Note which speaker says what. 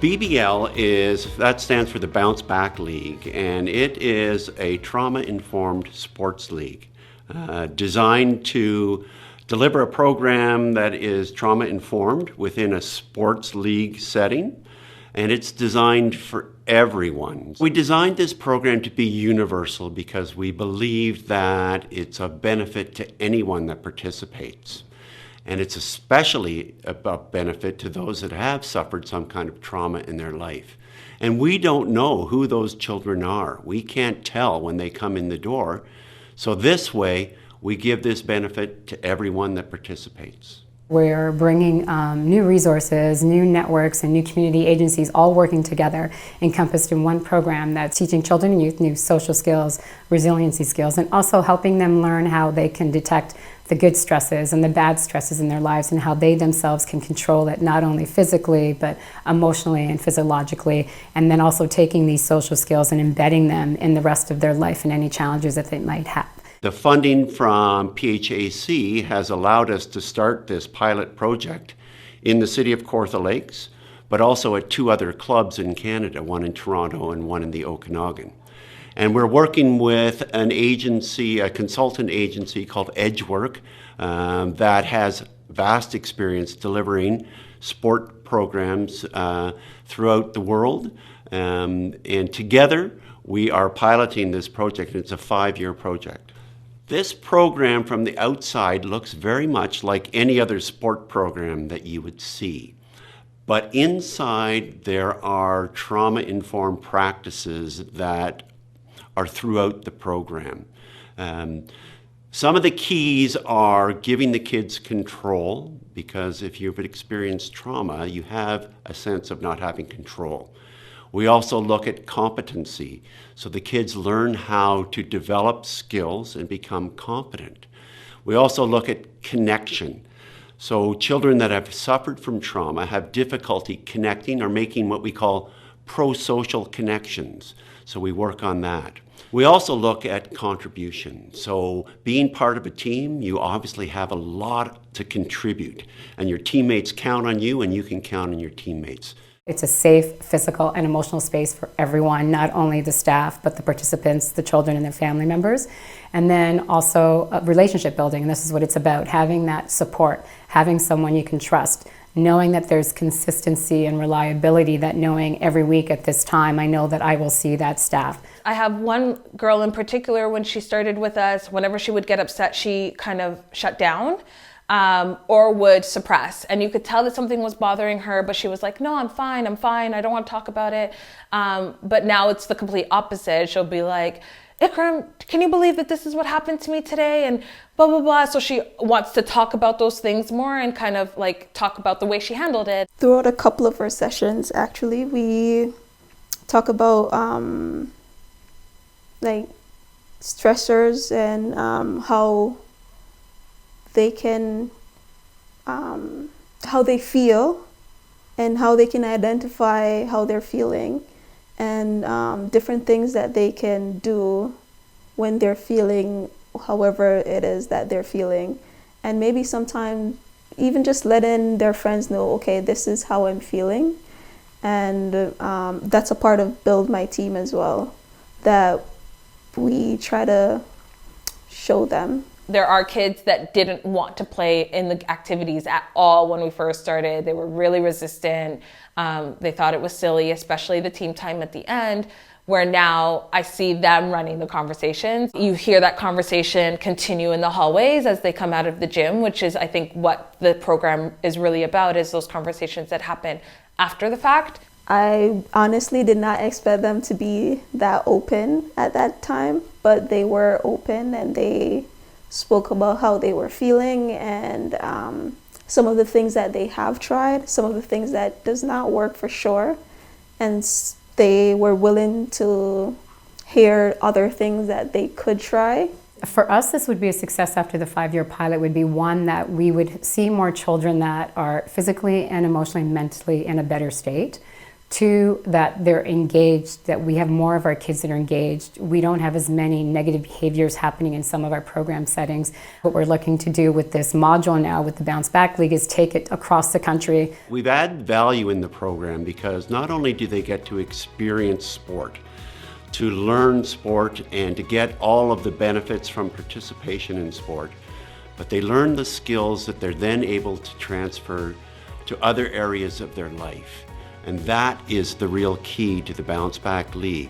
Speaker 1: that stands for the Bounce Back League, and it is a trauma-informed sports league designed to deliver a program that is trauma-informed within a sports league setting, and it's designed for everyone. We designed this program to be universal because we believe that it's a benefit to anyone that participates. And it's especially about benefit to those that have suffered some kind of trauma in their life. And we don't know who those children are. We can't tell when they come in the door. So this way, we give this benefit to everyone that participates.
Speaker 2: We're bringing new resources, new networks, and new community agencies all working together, encompassed in one program that's teaching children and youth new social skills, resiliency skills, and also helping them learn how they can detect the good stresses and the bad stresses in their lives and how they themselves can control it, not only physically, but emotionally and physiologically, and then also taking these social skills and embedding them in the rest of their life and any challenges that they might have.
Speaker 1: The funding from PHAC has allowed us to start this pilot project in the city of Kawartha Lakes, but also at 2 other clubs in Canada, one in Toronto and one in the Okanagan. And we're working with an agency, a consultant agency called Edgework, that has vast experience delivering sport programs throughout the world. And together, we are piloting this project, and it's a 5-year project. This program from the outside looks very much like any other sport program that you would see. But inside, there are trauma-informed practices that are throughout the program. Some of the keys are giving the kids control, because if you've experienced trauma, you have a sense of not having control. We also look at competency, so the kids learn how to develop skills and become competent. We also look at connection. So children that have suffered from trauma have difficulty connecting or making what we call pro-social connections. So we work on that. We also look at contribution. So being part of a team, you obviously have a lot to contribute, and your teammates count on you and you can count on your teammates.
Speaker 2: It's a safe physical and emotional space for everyone, not only the staff, but the participants, the children and their family members. And then also relationship building, and this is what it's about, having that support, having someone you can trust, knowing that there's consistency and reliability, that knowing every week at this time, I know that I will see that staff.
Speaker 3: I have one girl in particular, when she started with us, whenever she would get upset, she kind of shut down. Or would suppress, and you could tell that something was bothering her, but she was like, no, I'm fine, I don't want to talk about it. But now it's the complete opposite. She'll be like, Ikram, can you believe that this is what happened to me today, and blah blah blah. So she wants to talk about those things more and kind of like talk about the way she handled it.
Speaker 4: Throughout a couple of our sessions, actually, we talk about like stressors and how they can, how they feel and how they can identify how they're feeling, and different things that they can do when they're feeling however it is that they're feeling. And maybe sometimes even just letting their friends know, okay, this is how I'm feeling. And that's a part of Build My Team as well, that we try to show them.
Speaker 3: There are kids that didn't want to play in the activities at all when we first started. They were really resistant. They thought it was silly, especially the team time at the end, where now I see them running the conversations. You hear that conversation continue in the hallways as they come out of the gym, which is, I think, what the program is really about, is those conversations that happen after the fact.
Speaker 4: I honestly did not expect them to be that open at that time, but they were open and they spoke about how they were feeling, and some of the things that they have tried, some of the things that does not work for sure, and they were willing to hear other things that they could try.
Speaker 2: For us, this would be a success after the 5-year pilot, would be one that we would see more children that are physically and emotionally, mentally in a better state. Two, that they're engaged, that we have more of our kids that are engaged. We don't have as many negative behaviors happening in some of our program settings. What we're looking to do with this module now with the Bounce Back League is take it across the country.
Speaker 1: We've added value in the program because not only do they get to experience sport, to learn sport and to get all of the benefits from participation in sport, but they learn the skills that they're then able to transfer to other areas of their life. And that is the real key to the Bounce Back League.